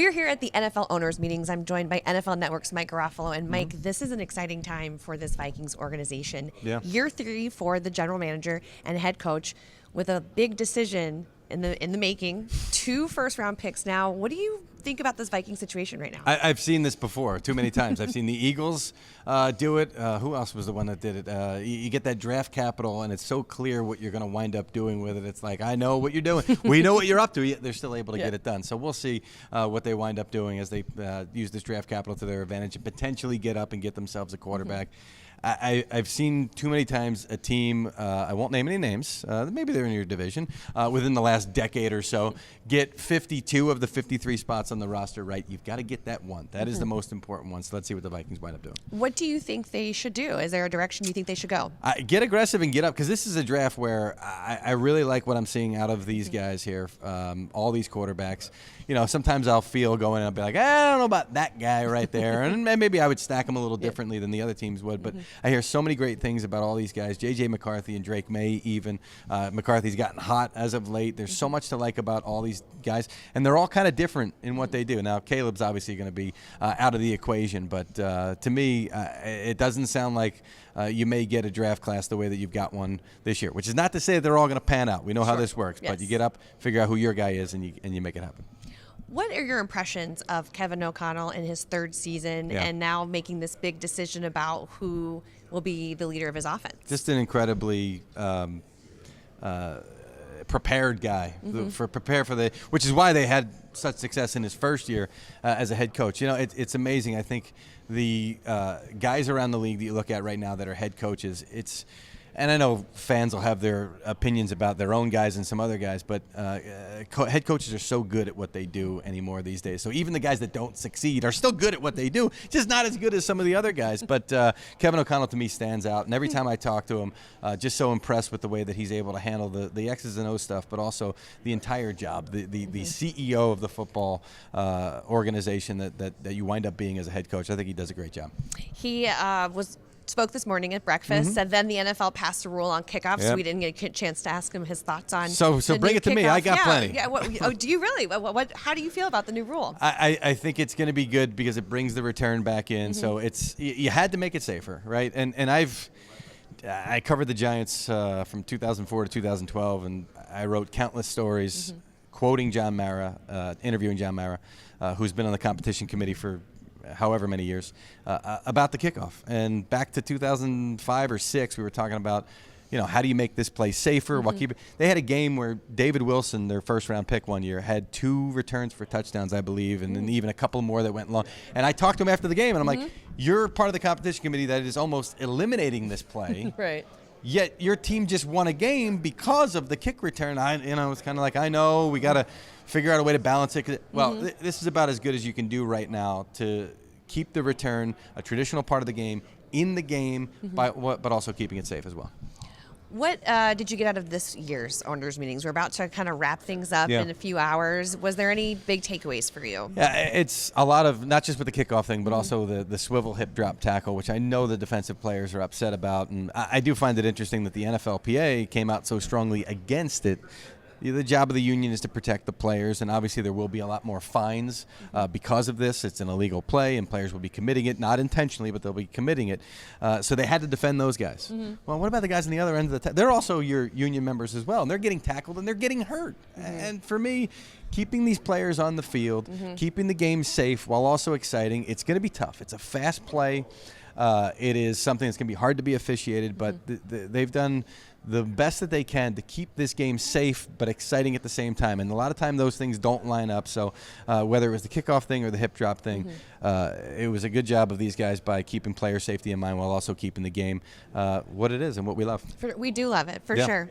are here at the NFL owners meetings. I'm joined by NFL Network's Mike Garafolo. And Mike, this is an exciting time for this Vikings organization. Yeah. Year 3 for the general manager and head coach with a big decision in the making. 2 first-round picks now. What do you think about this Viking situation right now? I've seen this before too many times. I've seen the Eagles do it. Who else was the one that did it? You get that draft capital, and it's so clear what you're going to wind up doing with it. It's like, I know what you're doing. We know what you're up to. Yet they're still able to get it done. So we'll see what they wind up doing as they use this draft capital to their advantage and potentially get up and get themselves a quarterback. I've seen too many times a team, I won't name any names, maybe they're in your division, within the last decade or so, get 52 of the 53 spots on the roster right. You've got to get that one. That is the most important one. So let's see what the Vikings wind up doing. What do you think they should do? Is there a direction you think they should go? Get aggressive and get up, because this is a draft where I really like what I'm seeing out of these guys here, all these quarterbacks. You know, sometimes I'll feel going up, be like, I don't know about that guy right there. And maybe I would stack them a little differently than the other teams would. But I hear so many great things about all these guys. J.J. McCarthy and Drake May even. McCarthy's gotten hot as of late. There's so much to like about all these guys. And they're all kind of different in what they do. Now, Caleb's obviously going to be out of the equation. But to me, it doesn't sound like you may get a draft class the way that you've got one this year, which is not to say they're all going to pan out. We know how this works. Yes. But you get up, figure out who your guy is, and you make it happen. What are your impressions of Kevin O'Connell in his 3rd season and now making this big decision about who will be the leader of his offense? Just an incredibly prepared guy, which is why they had such success in his first year as a head coach. You know, it's amazing. I think the guys around the league that you look at right now that are head coaches, and I know fans will have their opinions about their own guys and some other guys, but head coaches are so good at what they do anymore these days. So even the guys that don't succeed are still good at what they do, just not as good as some of the other guys. But Kevin O'Connell, to me, stands out. And every time I talk to him, just so impressed with the way that he's able to handle the X's and O's stuff, but also the entire job, the CEO of the football organization that you wind up being as a head coach. I think he does a great job. He spoke this morning at breakfast, and then the NFL passed a rule on kickoffs, so we didn't get a chance to ask him his thoughts on So bring it to me. I got plenty. Yeah, do you really? How do you feel about the new rule? I think it's going to be good because it brings the return back in. So you had to make it safer, right? And I covered the Giants from 2004 to 2012, and I wrote countless stories quoting John Mara, interviewing John Mara, who's been on the competition committee for however many years, about the kickoff. And back to 2005 or 6, we were talking about, how do you make this play safer? They had a game where David Wilson, their first-round pick one year, had 2 returns for touchdowns, I believe, and then even a couple more that went long. And I talked to him after the game, and I'm like, you're part of the competition committee that is almost eliminating this play. Right. Yet your team just won a game because of the kick return. It's kind of like, I know, we got to figure out a way to balance it. Well, this is about as good as you can do right now to keep the return a traditional part of the game in the game, but also keeping it safe as well. What did you get out of this year's owners meetings? We're about to kind of wrap things up in a few hours. Was there any big takeaways for you? Yeah, it's a lot of, not just with the kickoff thing, but also the swivel hip drop tackle, which I know the defensive players are upset about. And I do find it interesting that the NFLPA came out so strongly against it. The job of the union is to protect the players, and obviously there will be a lot more fines because of this. It's an illegal play, and players will be committing it, not intentionally, but they'll be committing it. So they had to defend those guys. Well, what about the guys on the other end of the they're also your union members as well, and they're getting tackled, and they're getting hurt. And for me, keeping these players on the field, keeping the game safe while also exciting, it's going to be tough. It's a fast play. It is something that's going to be hard to be officiated, but they've done the best that they can to keep this game safe but exciting at the same time. And a lot of time those things don't line up. So whether it was the kickoff thing or the hip drop thing, it was a good job of these guys by keeping player safety in mind while also keeping the game what it is and what we love. We do love it, for sure.